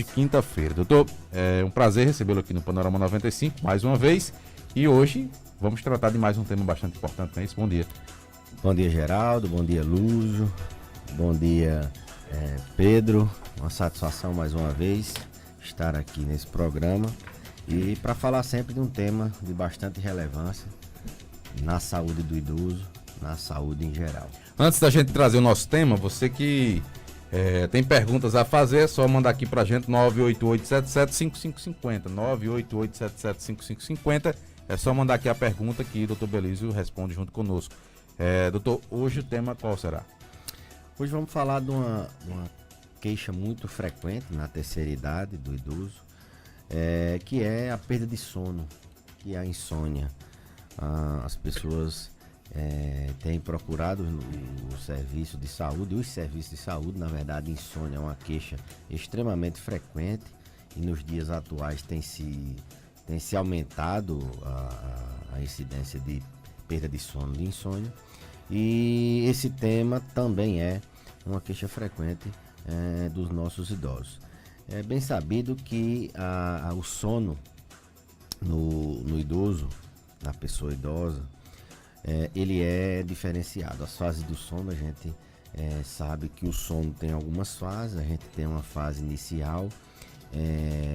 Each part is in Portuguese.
hoje, quinta-feira. Doutor, é um prazer recebê-lo aqui no Panorama 95, mais uma vez. E hoje vamos tratar de mais um tema bastante importante, não é isso? Bom dia. Bom dia, Geraldo. Bom dia, Lúcio. Bom dia, Pedro. Uma satisfação mais uma vez estar aqui nesse programa e para falar sempre de um tema de bastante relevância na saúde do idoso, na saúde em geral. Antes da gente trazer o nosso tema, você que tem perguntas a fazer, é só mandar aqui pra gente 988775550, 988775550. É só mandar aqui a pergunta que o doutor Belísio responde junto conosco. Doutor, hoje o tema qual será? Hoje vamos falar de uma queixa muito frequente na terceira idade do idoso, que é a perda de sono, que é a insônia. As pessoas têm procurado o serviço de saúde, os serviços de saúde. Na verdade, insônia é uma queixa extremamente frequente e nos dias atuais tem se aumentado a incidência de perda de sono, de insônia. E esse tema também é uma queixa frequente dos nossos idosos. É bem sabido que o sono no idoso, na pessoa idosa, ele é diferenciado. As fases do sono, a gente sabe que o sono tem algumas fases. A gente tem uma fase inicial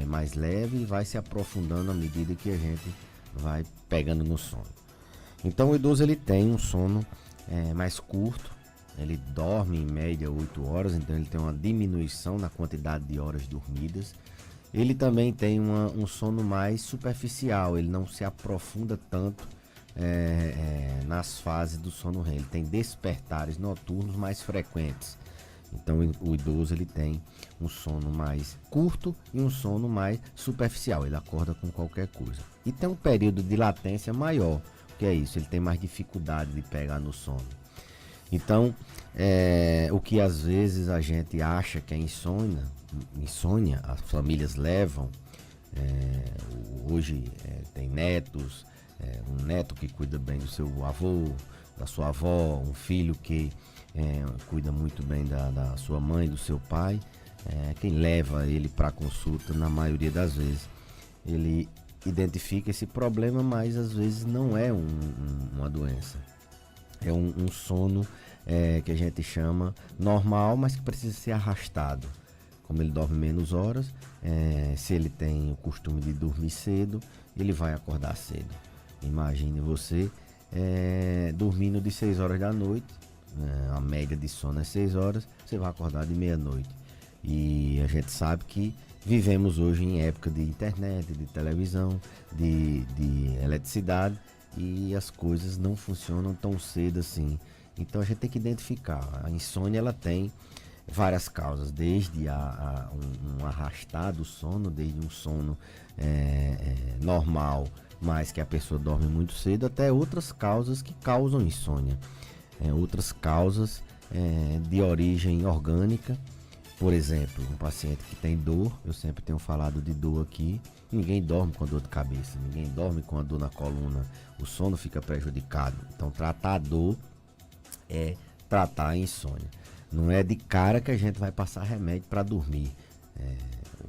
mais leve e vai se aprofundando à medida que a gente vai pegando no sono. Então o idoso ele tem um sono mais curto, ele dorme em média 8 horas, então ele tem uma diminuição na quantidade de horas dormidas. Ele também tem um sono mais superficial, ele não se aprofunda tanto nas fases do sono REM. Ele tem despertares noturnos mais frequentes. Então o idoso ele tem um sono mais curto e um sono mais superficial, ele acorda com qualquer coisa. E tem um período de latência maior, que é isso, ele tem mais dificuldade de pegar no sono. Então, o que às vezes a gente acha que é insônia, as famílias levam, hoje tem netos, um neto que cuida bem do seu avô, da sua avó, um filho que cuida muito bem da sua mãe, do seu pai. Quem leva ele para consulta, na maioria das vezes, ele identifica esse problema, mas às vezes não é uma doença. É um sono que a gente chama normal, mas que precisa ser arrastado. Como ele dorme menos horas, se ele tem o costume de dormir cedo, ele vai acordar cedo. Imagine você dormindo de 6 horas da noite, a média de sono é 6 horas, você vai acordar de meia-noite. E a gente sabe que vivemos hoje em época de internet, de televisão, de eletricidade, e as coisas não funcionam tão cedo assim. Então a gente tem que identificar. A insônia ela tem várias causas, desde um arrastar do sono, desde um sono normal, mas que a pessoa dorme muito cedo, até outras causas que causam insônia. Outras causas de origem orgânica. Por exemplo, um paciente que tem dor, eu sempre tenho falado de dor aqui, ninguém dorme com a dor de cabeça, ninguém dorme com a dor na coluna, o sono fica prejudicado. Então tratar a dor é tratar a insônia. Não é de cara que a gente vai passar remédio para dormir.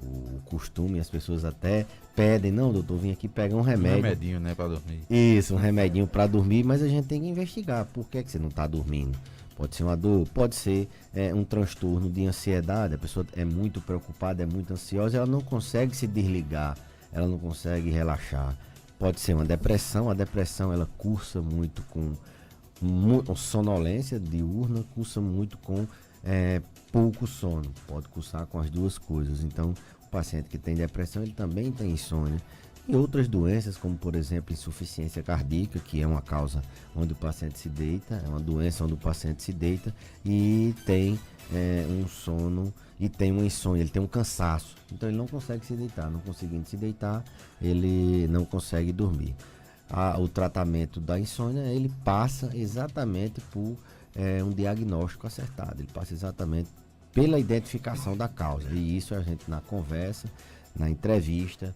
O costume, as pessoas até pedem, não, doutor, vim aqui pegar um remédio. Um remedinho, né, para dormir. Isso, um remedinho para dormir, mas a gente tem que investigar. Por que você não está dormindo? Pode ser uma dor, pode ser um transtorno de ansiedade. A pessoa é muito preocupada, é muito ansiosa, ela não consegue se desligar, ela não consegue relaxar. Pode ser uma depressão, a depressão ela cursa muito com sonolência diurna, cursa muito com pouco sono, pode cursar com as duas coisas. Então, o paciente que tem depressão, ele também tem insônia. E outras doenças, como por exemplo insuficiência cardíaca, que é uma causa onde o paciente se deita, é uma doença onde o paciente se deita e tem um sono e tem uma insônia, ele tem um cansaço, então ele não consegue se deitar, não conseguindo se deitar, ele não consegue dormir. O tratamento da insônia, ele passa exatamente por um diagnóstico acertado, ele passa exatamente pela identificação da causa, e isso a gente na conversa, na entrevista,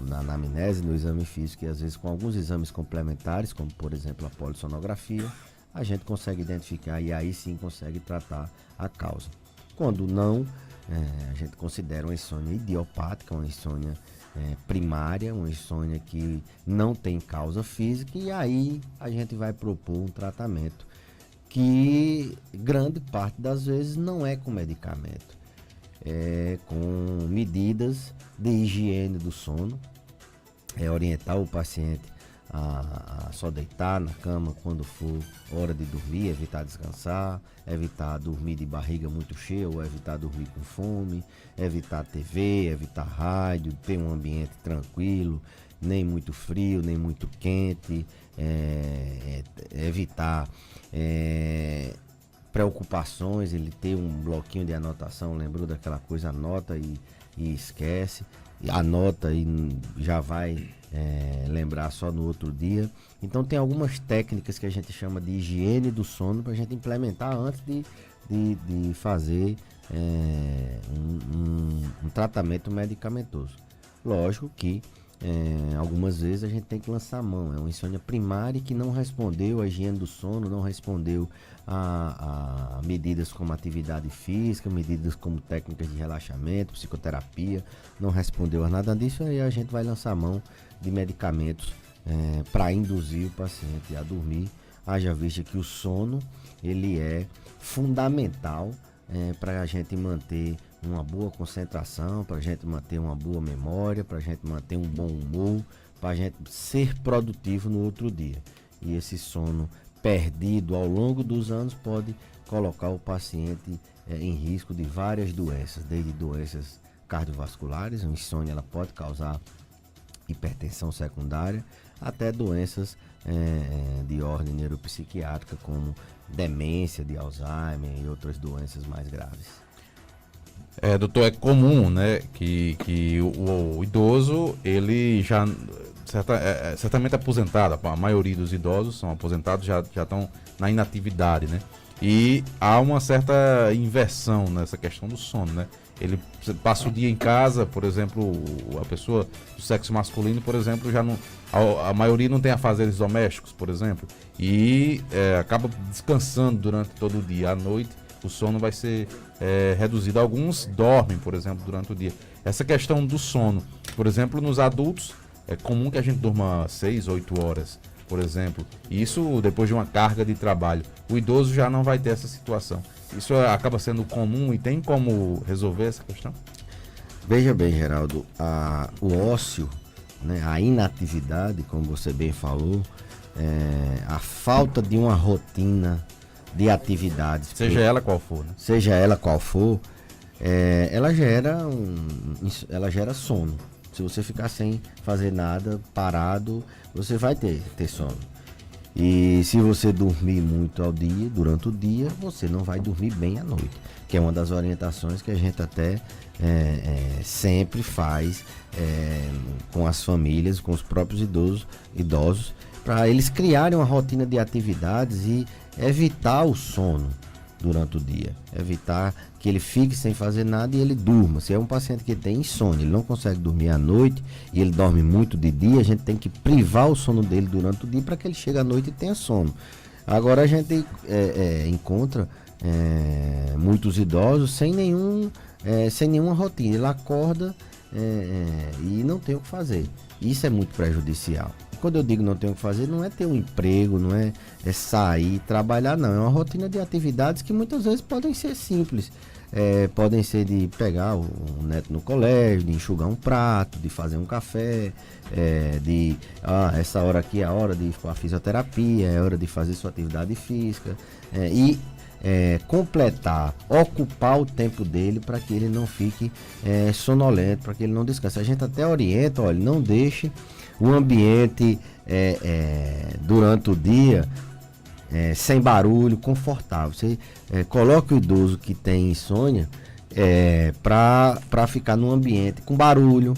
na anamnese, no exame físico e às vezes com alguns exames complementares, como por exemplo a polissonografia, a gente consegue identificar e aí sim consegue tratar a causa. Quando não, a gente considera uma insônia idiopática, uma insônia primária, uma insônia que não tem causa física, e aí a gente vai propor um tratamento que grande parte das vezes não é com medicamento, é com medidas de higiene do sono, orientar o paciente a só deitar na cama quando for hora de dormir, evitar descansar, evitar dormir de barriga muito cheia ou evitar dormir com fome, evitar TV, evitar rádio, ter um ambiente tranquilo, nem muito frio, nem muito quente, evitar preocupações, ele ter um bloquinho de anotação, lembrou daquela coisa, anota e esquece, anota e já vai lembrar só no outro dia. Então tem algumas técnicas que a gente chama de higiene do sono para a gente implementar antes de fazer um tratamento medicamentoso. Lógico que algumas vezes a gente tem que lançar a mão. É uma insônia primária que não respondeu à higiene do sono, não respondeu a medidas como atividade física, medidas como técnicas de relaxamento, psicoterapia, não respondeu a nada disso, aí a gente vai lançar a mão de medicamentos para induzir o paciente a dormir. Haja vista que o sono ele é fundamental para a gente manter uma boa concentração, para a gente manter uma boa memória, para a gente manter um bom humor, para a gente ser produtivo no outro dia. E esse sono perdido ao longo dos anos pode colocar o paciente em risco de várias doenças, desde doenças cardiovasculares, a insônia ela pode causar hipertensão secundária, até doenças de ordem neuropsiquiátrica, como demência de Alzheimer e outras doenças mais graves. Doutor, é comum, né, que o idoso, ele já certamente aposentado, a maioria dos idosos são aposentados, já estão na inatividade, né, e há uma certa inversão nessa questão do sono, né, ele passa o dia em casa, por exemplo, a pessoa do sexo masculino, por exemplo, já não, a maioria não tem afazeres domésticos, por exemplo, e acaba descansando durante todo o dia. À noite, o sono vai ser reduzido. Alguns dormem, por exemplo, durante o dia. Essa questão do sono, por exemplo, nos adultos, é comum que a gente durma 6, 8 horas, por exemplo. Isso depois de uma carga de trabalho. O idoso já não vai ter essa situação. Isso acaba sendo comum e tem como resolver essa questão? Veja bem, Geraldo, o ócio, né, a inatividade, como você bem falou, a falta de uma rotina de atividades, seja ela qual for, né? Seja ela qual for, ela gera sono. Se você ficar sem fazer nada, parado, você vai ter sono. E se você dormir muito ao dia, durante o dia, você não vai dormir bem à noite, que é uma das orientações que a gente até sempre faz com as famílias, com os próprios idosos, para eles criarem uma rotina de atividades e evitar o sono durante o dia, evitar que ele fique sem fazer nada e ele durma. Se é um paciente que tem insônia, ele não consegue dormir à noite e ele dorme muito de dia, a gente tem que privar o sono dele durante o dia para que ele chegue à noite e tenha sono. Agora a gente encontra muitos idosos sem nenhuma rotina, ele acorda e não tem o que fazer. Isso é muito prejudicial. Quando eu digo não tem o que fazer, não é ter um emprego, não é sair, trabalhar, não. É uma rotina de atividades que muitas vezes podem ser simples. Podem ser de pegar o neto no colégio, de enxugar um prato, de fazer um café, essa hora aqui é a hora de ir para a fisioterapia, é a hora de fazer sua atividade física completar, ocupar o tempo dele para que ele não fique sonolento, para que ele não descanse. A gente até orienta, olha, não deixe o ambiente durante o dia sem barulho, confortável. Você coloque o idoso que tem insônia para ficar num ambiente com barulho,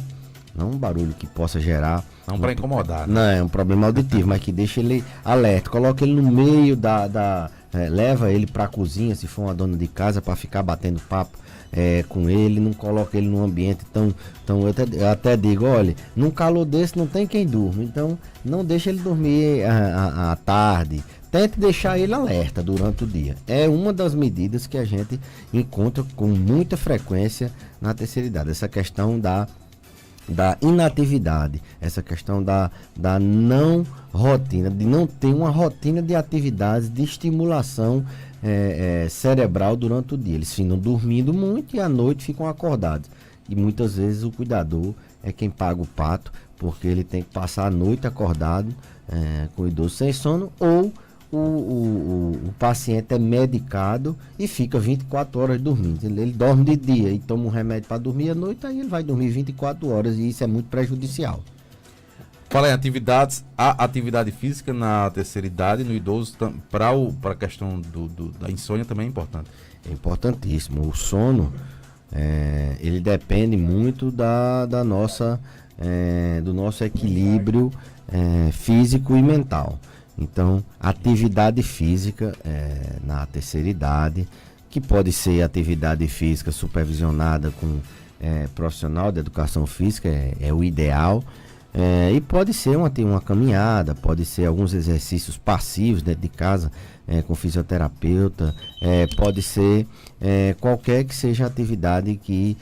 não um barulho que possa gerar. Não para incomodar, né? Não, é um problema auditivo, mas que deixa ele alerta. Coloque ele no meio leva ele para a cozinha, se for uma dona de casa, para ficar batendo papo com ele, não coloca ele num ambiente tão eu até digo, olha, num calor desse não tem quem durma, então não deixa ele dormir à tarde, tente deixar ele alerta durante o dia. É uma das medidas que a gente encontra com muita frequência na terceira idade, essa questão da inatividade, essa questão da não rotina, de não ter uma rotina de atividades de estimulação cerebral durante o dia. Eles ficam dormindo muito e à noite ficam acordados. E muitas vezes o cuidador é quem paga o pato, porque ele tem que passar a noite acordado com o idoso sem sono, ou o paciente é medicado e fica 24 horas dormindo. Ele dorme de dia e toma um remédio para dormir à noite, aí ele vai dormir 24 horas e isso é muito prejudicial. Fala em atividades, a atividade física na terceira idade, no idoso, para a questão da insônia também é importante. É importantíssimo. O sono, ele depende muito da nossa, do nosso equilíbrio físico e mental. Então, atividade física na terceira idade, que pode ser atividade física supervisionada com profissional de educação física, é o ideal. E pode ser uma caminhada, pode ser alguns exercícios passivos dentro de casa com fisioterapeuta, pode ser qualquer que seja a atividade que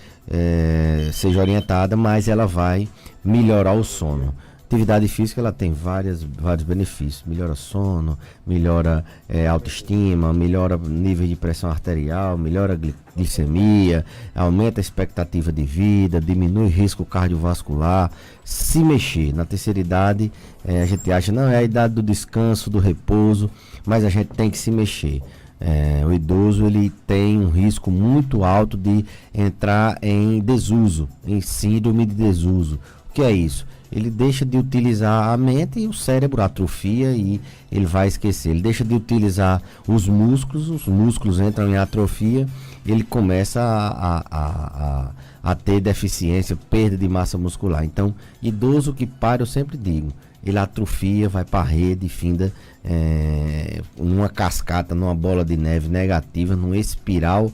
seja orientada, mas ela vai melhorar o sono. Atividade física ela tem vários benefícios, melhora sono, melhora autoestima, melhora nível de pressão arterial, melhora glicemia, aumenta a expectativa de vida, diminui o risco cardiovascular. Se mexer na terceira idade, a gente acha não é a idade do descanso, do repouso, mas a gente tem que se mexer. O idoso ele tem um risco muito alto de entrar em desuso, em síndrome de desuso. O que é isso? Ele deixa de utilizar a mente e o cérebro atrofia e ele vai esquecer. Ele deixa de utilizar os músculos entram em atrofia, ele começa a ter deficiência, perda de massa muscular. Então, idoso que para, eu sempre digo, ele atrofia, vai para a rede, finda numa cascata, numa bola de neve negativa, numa espiral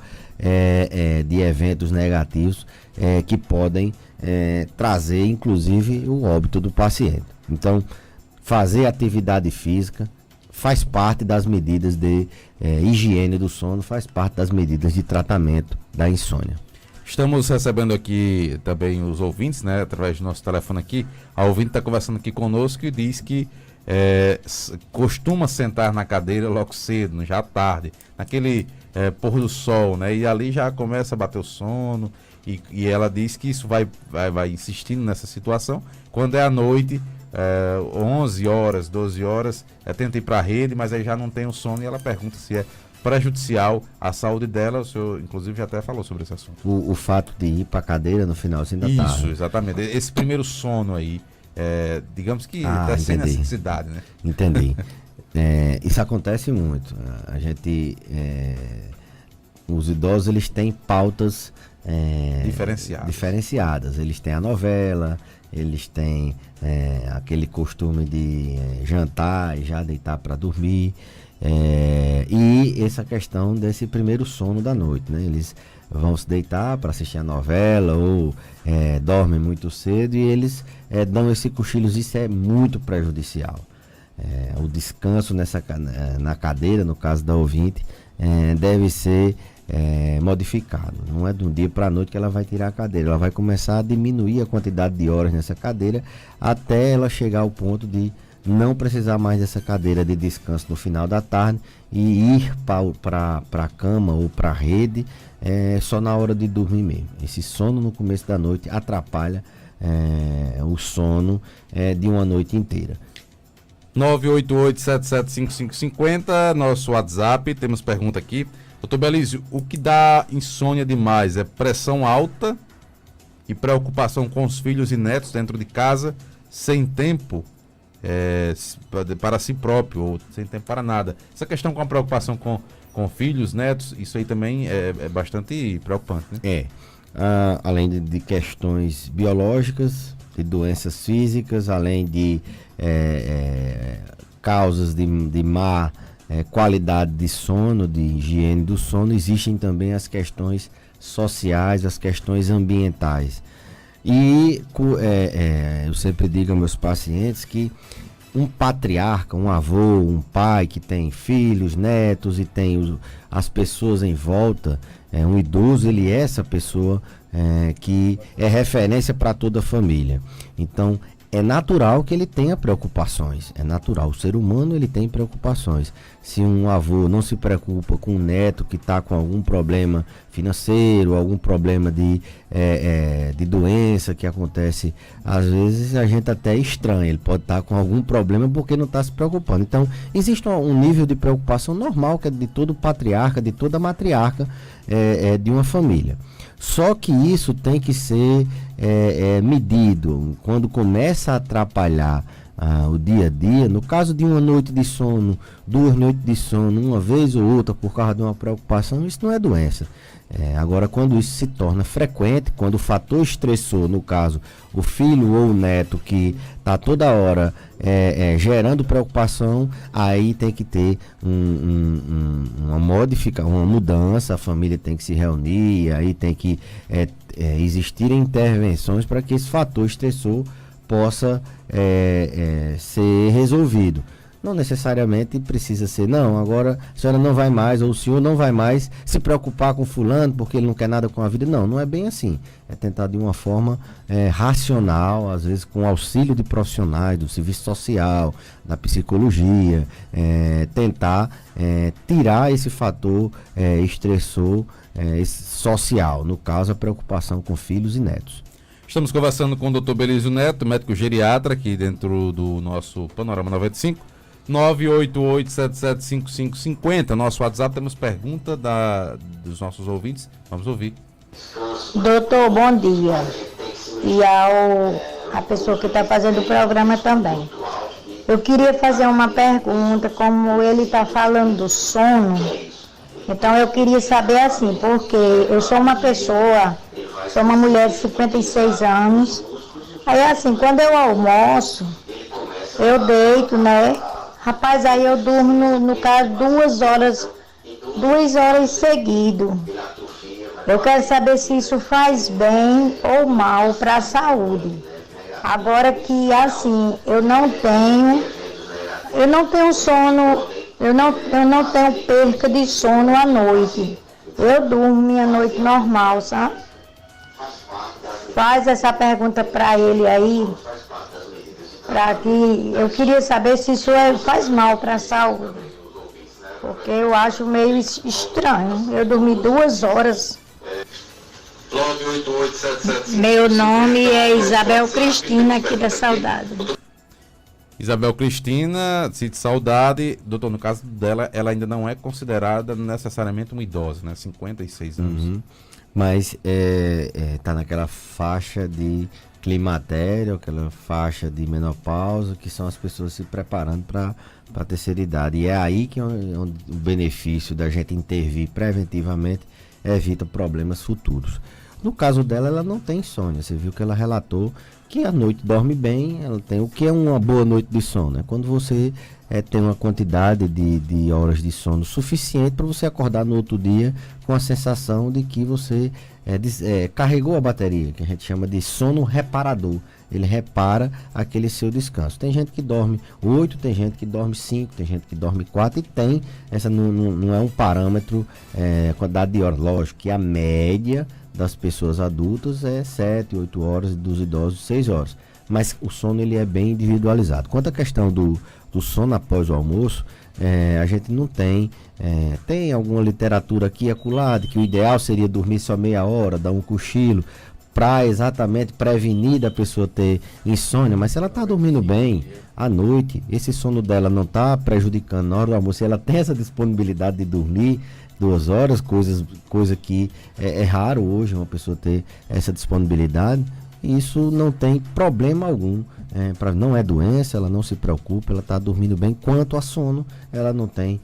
de eventos negativos que podem trazer inclusive o óbito do paciente. Então, fazer atividade física faz parte das medidas de higiene do sono, faz parte das medidas de tratamento da insônia. Estamos recebendo aqui também os ouvintes, né, através do nosso telefone aqui. A ouvinte está conversando aqui conosco e diz que costuma sentar na cadeira logo cedo, já tarde, naquele pôr do sol, né, e ali já começa a bater o sono. E ela diz que isso vai insistindo nessa situação. Quando é à noite, 11 horas, 12 horas, tenta ir para a rede, mas aí já não tem o sono. E ela pergunta se é prejudicial à saúde dela. O senhor, inclusive, já até falou sobre esse assunto. O fato de ir para a cadeira no finalzinho da tarde. Isso, exatamente. Esse primeiro sono aí, digamos que até sem necessidade, né? Entendi. Isso acontece muito. A gente... os idosos, eles têm pautas diferenciadas. Eles têm a novela, eles têm aquele costume de jantar e já deitar para dormir, e essa questão desse primeiro sono da noite, né? Eles vão se deitar para assistir a novela ou dormem muito cedo e eles dão esse cochilo. Isso é muito prejudicial. O descanso na cadeira, no caso da ouvinte, deve ser modificado. Não é de um dia para a noite que ela vai tirar a cadeira. Ela vai começar a diminuir a quantidade de horas nessa cadeira até ela chegar ao ponto de não precisar mais dessa cadeira de descanso no final da tarde e ir para a cama ou para a rede só na hora de dormir mesmo. Esse sono no começo da noite atrapalha o sono de uma noite inteira. 988-775550, nosso WhatsApp. Temos pergunta aqui. Doutor Belísio, o que dá insônia demais é pressão alta e preocupação com os filhos e netos dentro de casa, sem tempo para si próprio, ou sem tempo para nada. Essa questão com a preocupação com filhos, netos, isso aí também é bastante preocupante, né? Além de questões biológicas, de doenças físicas, além de causas de má qualidade de sono, de higiene do sono, existem também as questões sociais, as questões ambientais. E eu sempre digo aos meus pacientes que um patriarca, um avô, um pai que tem filhos, netos e tem as pessoas em volta, um idoso, ele é essa pessoa que é referência para toda a família. Então, é natural que ele tenha preocupações, é natural, o ser humano ele tem preocupações. Se um avô não se preocupa com um neto que está com algum problema financeiro, algum problema de doença que acontece, às vezes a gente até estranha, ele pode estar com algum problema porque não está se preocupando. Então, existe um nível de preocupação normal que é de todo patriarca, de toda matriarca de uma família. Só que isso tem que ser medido. Quando começa a atrapalhar o dia a dia, no caso de uma noite de sono, 2 noites de sono, uma vez ou outra por causa de uma preocupação, isso não é doença. Agora, quando isso se torna frequente, quando o fator estressor, no caso, o filho ou o neto que está toda hora gerando preocupação, aí tem que ter uma mudança, a família tem que se reunir, aí tem que existirem intervenções para que esse fator estressor possa ser resolvido. Não necessariamente precisa ser, não, agora a senhora não vai mais, ou o senhor não vai mais se preocupar com fulano porque ele não quer nada com a vida. Não, não é bem assim. É tentar de uma forma racional, às vezes com auxílio de profissionais, do serviço social, da psicologia, tentar tirar esse fator estressor social, no caso a preocupação com filhos e netos. Estamos conversando com o Dr. Belísio Neto, médico geriatra, aqui dentro do nosso Panorama 95, 988775550. Nosso WhatsApp, temos pergunta dos nossos ouvintes. Vamos ouvir. Doutor, bom dia. E a pessoa que está fazendo o programa também. Eu queria fazer uma pergunta, como ele está falando do sono. Então eu queria saber assim, porque eu sou uma pessoa, sou uma mulher de 56 anos. Aí assim, quando eu almoço, eu deito, né? Rapaz, aí eu durmo no caso 2 horas seguido. Eu quero saber se isso faz bem ou mal para a saúde. Agora que assim, eu não tenho sono, eu não tenho perca de sono à noite. Eu durmo minha noite normal, sabe? Faz essa pergunta para ele aí, para que eu queria saber se isso faz mal para a saúde. Porque eu acho meio estranho. Eu dormi 2 horas. Meu nome é Isabel Cristina, aqui da Saudade. Isabel Cristina, Cite Saudade. Doutor, no caso dela, ela ainda não é considerada necessariamente uma idosa, né? 56 anos. Uhum. Mas tá naquela faixa de climatério, aquela faixa de menopausa, que são as pessoas se preparando para a terceira idade. E é aí que o benefício da gente intervir preventivamente evita problemas futuros. No caso dela, ela não tem insônia. Você viu que ela relatou que à noite dorme bem. Ela tem o que é uma boa noite de sono, né? Quando você tem uma quantidade de horas de sono suficiente para você acordar no outro dia com a sensação de que você carregou a bateria, que a gente chama de sono reparador. Ele repara aquele seu descanso. Tem gente que dorme 8, tem gente que dorme 5, tem gente que dorme 4 e tem, essa não é um parâmetro, quantidade de horas. Lógico que a média das pessoas adultas é 7, 8 horas e dos idosos 6 horas. Mas o sono ele é bem individualizado. Quanto à questão do sono após o almoço, a gente não tem, tem alguma literatura aqui e acolá, de que o ideal seria dormir só meia hora, dar um cochilo, para exatamente prevenir da pessoa ter insônia. Mas se ela está dormindo bem à noite, esse sono dela não está prejudicando na hora do almoço, ela tem essa disponibilidade de dormir 2 horas, coisa que é raro hoje uma pessoa ter essa disponibilidade. Isso não tem problema algum, não é doença, ela não se preocupa, ela está dormindo bem. Quanto a sono, ela não tem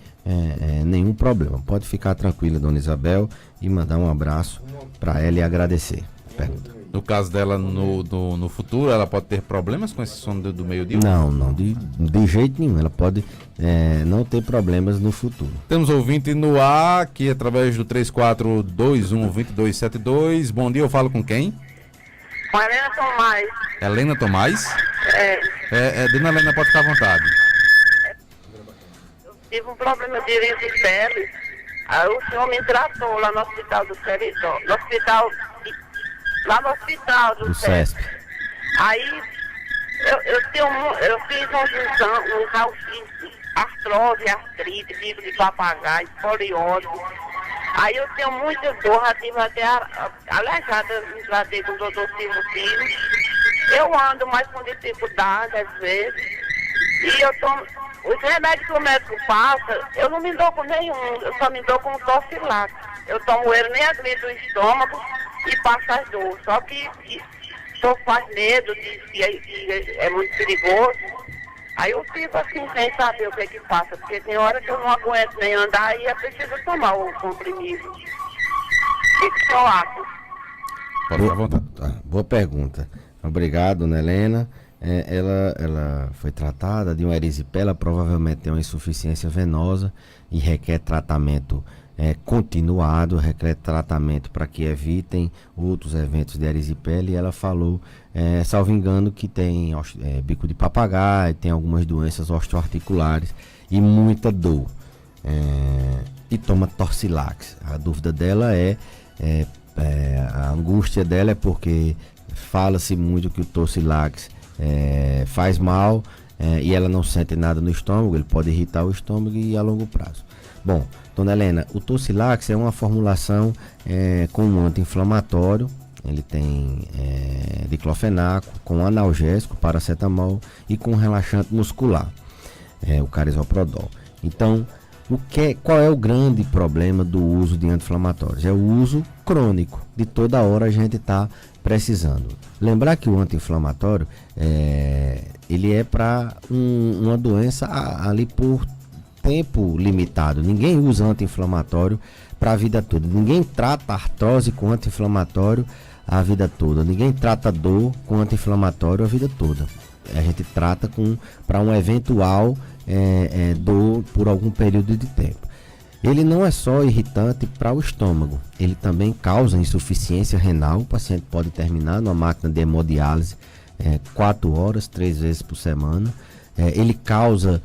nenhum problema. Pode ficar tranquila, dona Isabel, e mandar um abraço para ela e agradecer. Pergunta. No caso dela, no futuro, ela pode ter problemas com esse sono do meio-dia? Não, de jeito nenhum. Ela pode não ter problemas no futuro. Temos ouvinte no ar, aqui através do 3421-2272. Bom dia, eu falo com quem? Com a Helena Tomás. Helena Tomás? Dona Helena, pode ficar à vontade. Eu tive um problema de iris de pele. Aí o senhor me tratou lá no hospital do Seridó. Lá no hospital do CESP. Aí eu fiz um raio-x, artrose, artrite, bico de papagaio, escoliose. Aí eu tenho muita dor, já tive até aleijada, me tratei com o doutor Silvio Filho. Eu ando mais com dificuldade às vezes. E eu tomo. Os remédios que o médico passa, eu não me dou com nenhum, eu só me dou com o Tocilac. Eu tomo ele nem agri do estômago e passa as dores. Só que só faz medo, diz que é muito perigoso. Aí eu fico assim, sem saber o que é que passa, porque tem hora que eu não aguento nem andar e é preciso tomar o comprimido. Fico só água. Pode ficar à vontade. Boa pergunta. Obrigado, dona Helena. Ela foi tratada de uma erisipela, provavelmente tem uma insuficiência venosa e requer tratamento continuado, requer tratamento para que evitem outros eventos de erisipela. E ela falou, salvo engano, que tem bico de papagaio, tem algumas doenças osteoarticulares e muita dor. E toma Torcilax. A dúvida dela a angústia dela é porque fala-se muito que o Torcilax faz mal e ela não sente nada no estômago, ele pode irritar o estômago e a longo prazo. Bom, dona Helena, o Torcilax é uma formulação com um anti-inflamatório, ele tem diclofenaco, com analgésico, paracetamol e com relaxante muscular, o carisoprodol. Então, qual é o grande problema do uso de anti-inflamatórios? É o uso crônico, de toda hora a gente está precisando. Lembrar que o anti-inflamatório ele é para uma doença ali por tempo limitado. Ninguém usa anti-inflamatório para a vida toda. Ninguém trata artrose com anti-inflamatório a vida toda. Ninguém trata dor com anti-inflamatório a vida toda. A gente trata para um eventual dor por algum período de tempo. Ele não é só irritante para o estômago, ele também causa insuficiência renal. O paciente pode terminar numa máquina de hemodiálise 4 horas, 3 vezes por semana. Ele causa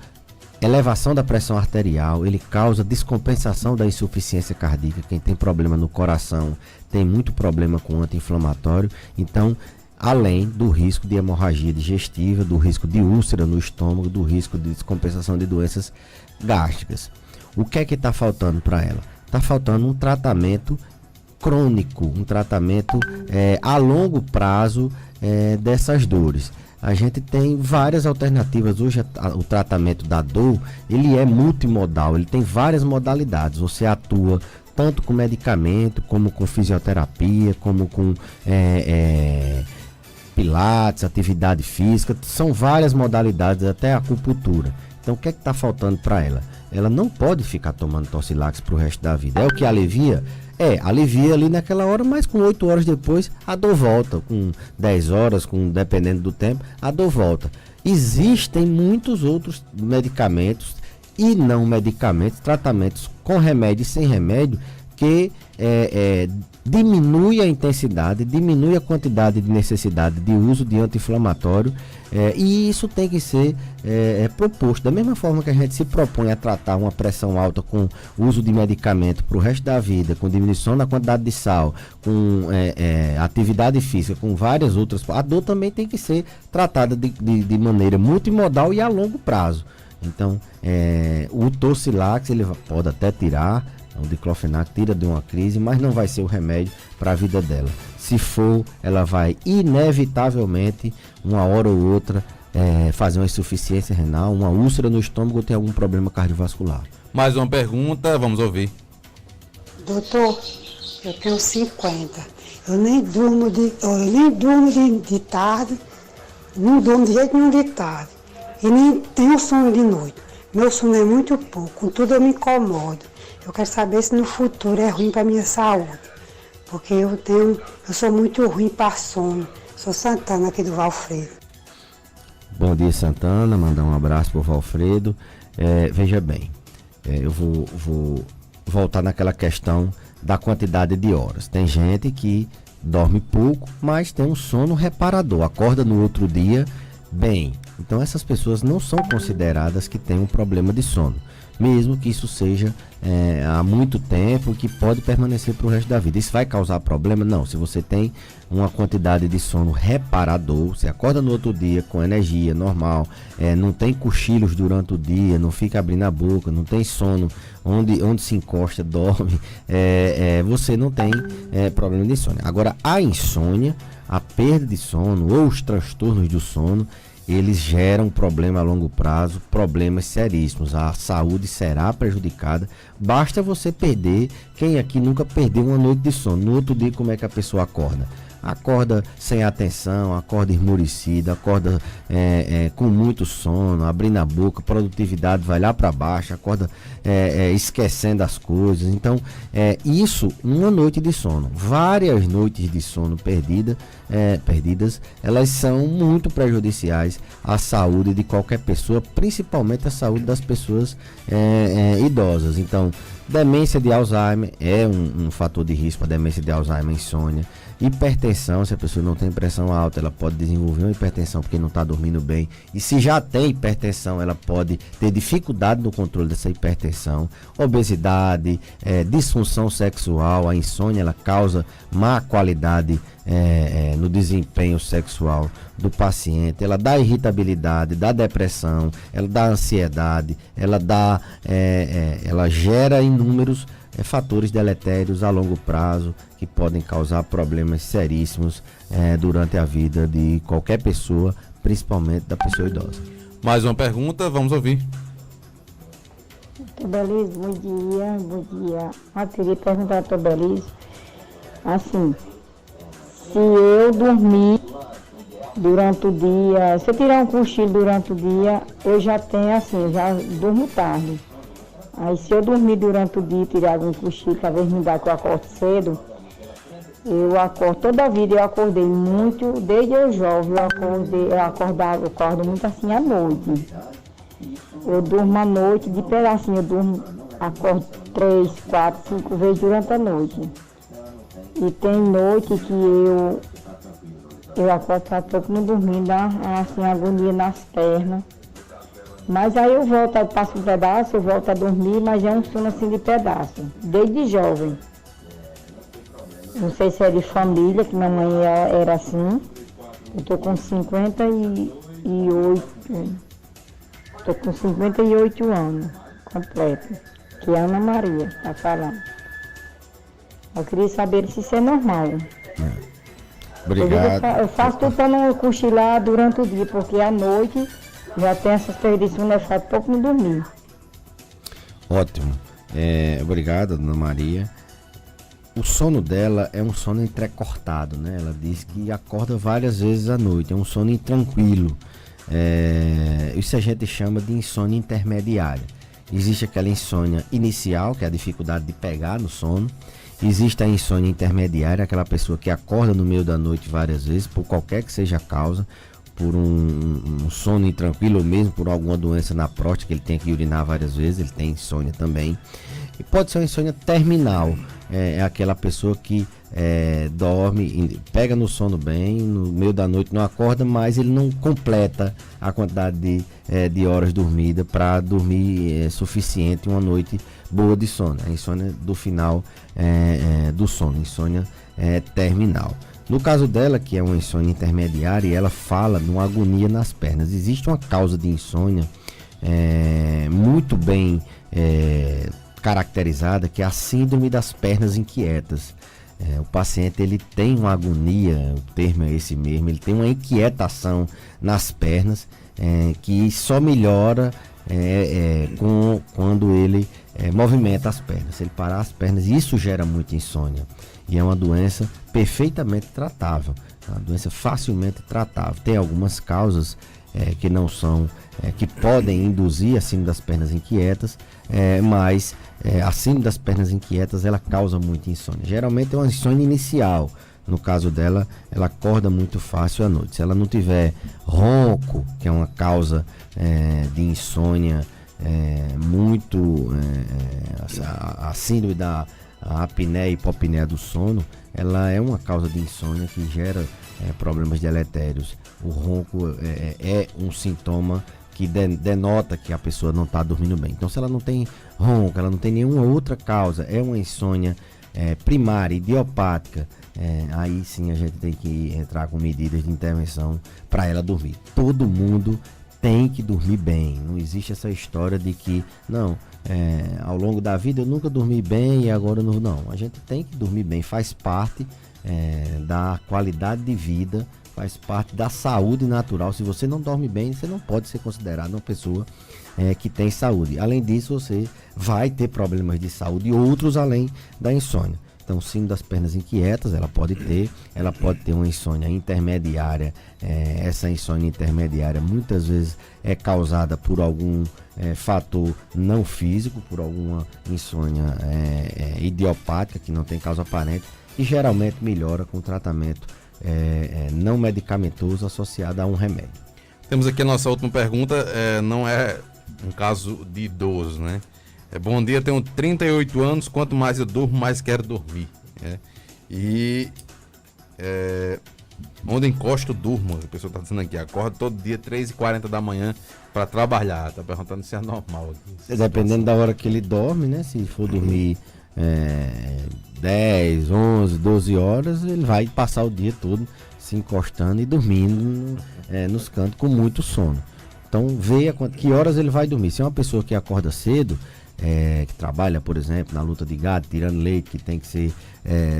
elevação da pressão arterial, ele causa descompensação da insuficiência cardíaca. Quem tem problema no coração tem muito problema com anti-inflamatório. Então, além do risco de hemorragia digestiva, do risco de úlcera no estômago, do risco de descompensação de doenças gástricas. O que é que está faltando para ela? Está faltando um tratamento crônico, um tratamento a longo prazo dessas dores. A gente tem várias alternativas. Hoje o tratamento da dor, ele é multimodal, ele tem várias modalidades. Você atua tanto com medicamento, como com fisioterapia, como com pilates, atividade física. São várias modalidades, até acupuntura. Então o que é que está faltando para ela? Ela não pode ficar tomando Torcilax para o resto da vida. É o que alivia? Alivia ali naquela hora, mas com 8 horas depois a dor volta. Com 10 horas, dependendo do tempo, a dor volta. Existem muitos outros medicamentos e não medicamentos, tratamentos com remédio e sem remédio, que diminui a intensidade, diminui a quantidade de necessidade de uso de anti-inflamatório, e isso tem que ser proposto. Da mesma forma que a gente se propõe a tratar uma pressão alta com uso de medicamento para o resto da vida, com diminuição na quantidade de sal, com atividade física, com várias outras, a dor também tem que ser tratada de maneira multimodal e a longo prazo. Então, o Torcilax ele pode até tirar, o diclofenac tira de uma crise, mas não vai ser o remédio para a vida dela. Se for, ela vai inevitavelmente, uma hora ou outra, fazer uma insuficiência renal, uma úlcera no estômago ou ter algum problema cardiovascular. Mais uma pergunta, vamos ouvir. Doutor, eu tenho 50. Eu nem durmo de tarde, não durmo de jeito nenhum de tarde. E nem tenho sono de noite. Meu sono é muito pouco, contudo eu me incomodo. Eu quero saber se no futuro é ruim para minha saúde. porque eu sou muito ruim para sono. Sou Santana aqui do Valfredo. Bom dia, Santana, mandar um abraço pro Valfredo. Veja bem, eu vou voltar naquela questão da quantidade de horas. Tem gente que dorme pouco, mas tem um sono reparador, acorda no outro dia bem. Então essas pessoas não são consideradas que têm um problema de sono, mesmo que isso seja há muito tempo, que pode permanecer para o resto da vida. Isso vai causar problema? Não. Se você tem uma quantidade de sono reparador, você acorda no outro dia com energia normal, não tem cochilos durante o dia, não fica abrindo a boca, não tem sono onde se encosta, dorme, você não tem problema de insônia. Agora, a insônia, a perda de sono ou os transtornos do sono, eles geram problema a longo prazo, problemas seríssimos. A saúde será prejudicada. Basta você perder. Quem aqui nunca perdeu uma noite de sono? No outro dia, como é que a pessoa acorda? Acorda sem atenção, acorda esmorecida, acorda com muito sono, abrindo a boca, produtividade vai lá para baixo, acorda esquecendo as coisas. Então, isso, uma noite de sono. Várias noites de sono perdidas, elas são muito prejudiciais à saúde de qualquer pessoa, principalmente à saúde das pessoas idosas. Então, demência de Alzheimer é um fator de risco. A demência de Alzheimer, insônia. Hipertensão, se a pessoa não tem pressão alta, ela pode desenvolver uma hipertensão porque não está dormindo bem. E se já tem hipertensão, ela pode ter dificuldade no controle dessa hipertensão. Obesidade, disfunção sexual. A insônia, ela causa má qualidade no desempenho sexual do paciente. Ela dá irritabilidade, dá depressão, ela dá ansiedade, ela gera inúmeros fatores deletérios a longo prazo que podem causar problemas seríssimos durante a vida de qualquer pessoa, principalmente da pessoa idosa. Mais uma pergunta, vamos ouvir. Tobeliz, bom dia. Eu queria perguntar a Tobeliz, assim, se eu dormir durante o dia, se eu tirar um cochilo durante o dia, eu já tenho assim, eu já durmo tarde. Aí se eu dormir durante o dia e tirar algum cochilo, talvez me dá que eu acordo cedo, eu acordo, toda a vida eu acordei muito, desde eu jovem, eu acordo muito assim à noite. Eu durmo à noite de pedacinho, acordo 3, 4, 5 vezes durante a noite. E tem noite que eu acordo para pouco não dormir, dá assim, agonia nas pernas. Mas aí eu passo um pedaço, eu volto a dormir, mas é um sono assim de pedaço, desde jovem. Não sei se é de família, que minha mãe era assim. Eu tô com 58 anos, completo, que é Ana Maria está falando. Eu queria saber se isso é normal. Obrigado. Eu faço tudo para não cochilar durante o dia, porque à noite já tem essas perdas de sono, faz pouco não dormir. Ótimo. Obrigado, Dona Maria. O sono dela é um sono entrecortado, né? Ela diz que acorda várias vezes à noite, é um sono intranquilo. Isso a gente chama de insônia intermediária. Existe aquela insônia inicial, que é a dificuldade de pegar no sono. Existe a insônia intermediária, aquela pessoa que acorda no meio da noite várias vezes, por qualquer que seja a causa, por um sono intranquilo ou mesmo por alguma doença na próstata, que ele tem que urinar várias vezes, ele tem insônia também. E pode ser uma insônia terminal, é aquela pessoa que dorme, pega no sono bem, no meio da noite não acorda, mas ele não completa a quantidade de horas dormida para dormir suficiente uma noite boa de sono. A insônia do final do sono, insônia terminal. No caso dela, que é uma insônia intermediária, ela fala numa agonia nas pernas. Existe uma causa de insônia muito bem caracterizada, que é a síndrome das pernas inquietas. O paciente ele tem uma agonia, o termo é esse mesmo, ele tem uma inquietação nas pernas que só melhora quando ele movimenta as pernas. Se ele parar as pernas, isso gera muita insônia. E é uma doença perfeitamente tratável, uma doença facilmente tratável. Tem algumas causas que não são, que podem induzir a síndrome das pernas inquietas, mas a síndrome das pernas inquietas, ela causa muita insônia. Geralmente é uma insônia inicial. No caso dela, ela acorda muito fácil à noite. Se ela não tiver ronco, que é uma causa de insônia a síndrome da apneia e hipopneia do sono, ela é uma causa de insônia que gera problemas deletérios. O ronco é um sintoma que denota que a pessoa não está dormindo bem. Então, se ela não tem ronco, ela não tem nenhuma outra causa, é uma insônia primária, idiopática, aí sim a gente tem que entrar com medidas de intervenção para ela dormir. Todo mundo tem que dormir bem. Não existe essa história de que ao longo da vida eu nunca dormi bem e agora não. A gente tem que dormir bem, faz parte da qualidade de vida, faz parte da saúde natural. Se você não dorme bem, você não pode ser considerado uma pessoa que tem saúde. Além disso, você vai ter problemas de saúde, outros além da insônia. Então, síndrome das pernas inquietas, ela pode ter uma insônia intermediária. Essa insônia intermediária muitas vezes é causada por algum fator não físico, por alguma insônia idiopática que não tem causa aparente e geralmente melhora com tratamento não medicamentoso associado a um remédio. Temos aqui a nossa última pergunta, não é um caso de idoso, né? Bom dia, tenho 38 anos, quanto mais eu durmo, mais quero dormir. Onde encosto, durmo. A pessoa está dizendo aqui, acorda todo dia 3h40 da manhã para trabalhar. Está perguntando se é normal aqui. Dependendo da hora que ele dorme, né? Se for dormir 10, 11, 12 horas, ele vai passar o dia todo se encostando e dormindo nos cantos com muito sono. Então, veja que horas ele vai dormir. Se é uma pessoa que acorda cedo, que trabalha, por exemplo, na luta de gado, tirando leite, que tem que ser...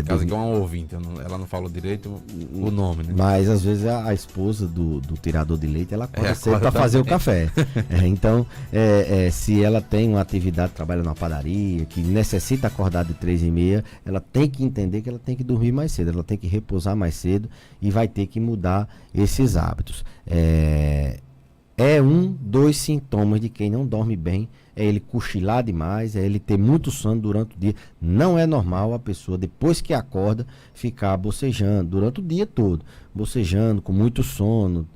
caso que é um ouvinte, ela não falou direito o nome, né? Mas às vezes a esposa do tirador de leite, ela acorda cedo para fazer o café. Então, se ela tem uma atividade, trabalha na padaria, que necessita acordar de 3h30, ela tem que entender que ela tem que dormir mais cedo, ela tem que repousar mais cedo e vai ter que mudar esses hábitos. Dois sintomas de quem não dorme bem, é ele cochilar demais, é ele ter muito sono durante o dia. Não é normal a pessoa, depois que acorda, ficar bocejando durante o dia todo, bocejando, com muito sono,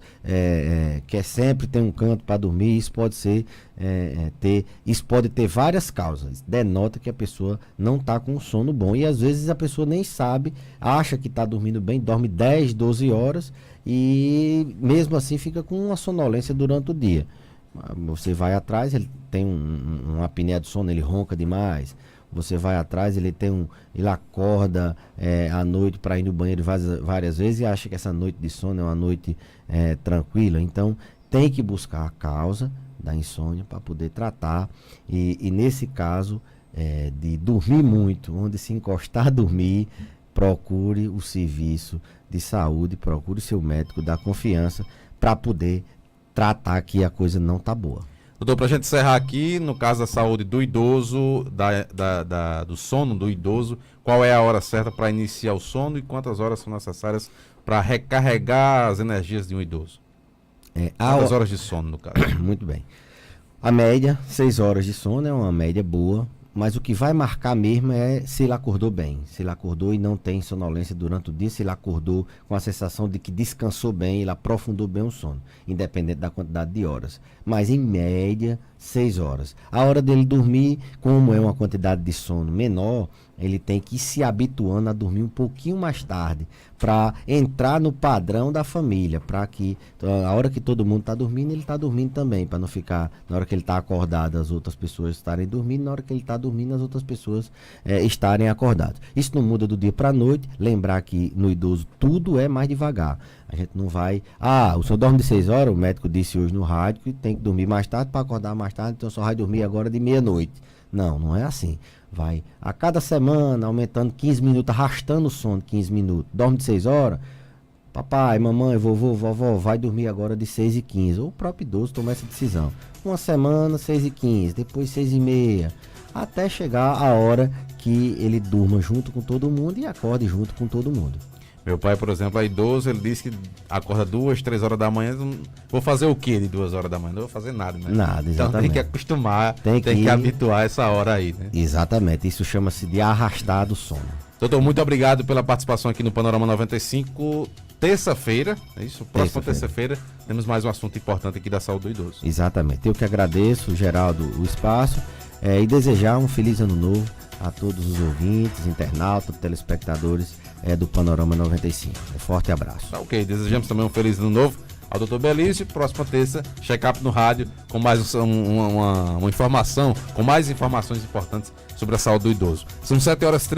quer sempre ter um canto para dormir. Isso pode ser, isso pode ter várias causas. Denota que a pessoa não está com um sono bom. E às vezes a pessoa nem sabe, acha que está dormindo bem, dorme 10, 12 horas e mesmo assim fica com uma sonolência durante o dia. Você vai atrás, ele tem uma apneia do sono, ele ronca demais. Você vai atrás, ele acorda à noite para ir no banheiro várias vezes e acha que essa noite de sono é uma noite tranquila. Então tem que buscar a causa da insônia para poder tratar. E nesse caso de dormir muito, onde se encostar a dormir, procure o serviço de saúde, procure o seu médico da confiança para poder tratar que a coisa não tá boa. Doutor, para a gente encerrar aqui, no caso da saúde do idoso, do sono do idoso, qual é a hora certa para iniciar o sono e quantas horas são necessárias para recarregar as energias de um idoso? Quantas horas de sono, no caso? Muito bem. A média, 6 horas de sono é uma média boa, mas o que vai marcar mesmo é se ele acordou bem, se ele acordou e não tem sonolência durante o dia, se ele acordou com a sensação de que descansou bem, ele aprofundou bem o sono, independente da quantidade de horas. Mas em média, 6 horas. A hora dele dormir, como é uma quantidade de sono menor, ele tem que ir se habituando a dormir um pouquinho mais tarde, para entrar no padrão da família, para que a hora que todo mundo está dormindo, ele está dormindo também, para não ficar, na hora que ele está acordado, as outras pessoas estarem dormindo, na hora que ele está dormindo, as outras pessoas estarem acordadas. Isso não muda do dia para a noite, lembrar que no idoso tudo é mais devagar. A gente não vai, o senhor dorme de 6 horas, o médico disse hoje no rádio que tem que dormir mais tarde para acordar mais tarde, então só vai dormir agora de meia-noite. Não é assim. Vai a cada semana aumentando 15 minutos, arrastando o sono 15 minutos. Dorme de 6 horas, papai, mamãe, vovô, vovó, vai dormir agora de 6h15. Ou o próprio idoso toma essa decisão. Uma semana, 6h15, depois 6h30, até chegar a hora que ele durma junto com todo mundo e acorde junto com todo mundo. Meu pai, por exemplo, é idoso, ele diz que acorda 2, 3 horas da manhã. Vou fazer o que de 2 horas da manhã? Não vou fazer nada, né? Nada, Então exatamente. tem que acostumar, Tem que habituar essa hora aí, né? Exatamente, isso chama-se de arrastar do sono. Doutor, muito obrigado pela participação aqui no Panorama 95. Terça-feira, é isso? Próxima terça-feira, temos mais um assunto importante aqui da saúde do idoso. Exatamente. Eu que agradeço, Geraldo, o espaço e desejar um feliz ano novo a todos os ouvintes, internautas, telespectadores do Panorama 95. Um forte abraço. Tá ok, desejamos também um feliz ano novo ao doutor Belício. Próxima terça, check-up no rádio com mais uma informação, com mais informações importantes sobre a saúde do idoso. São 7h13.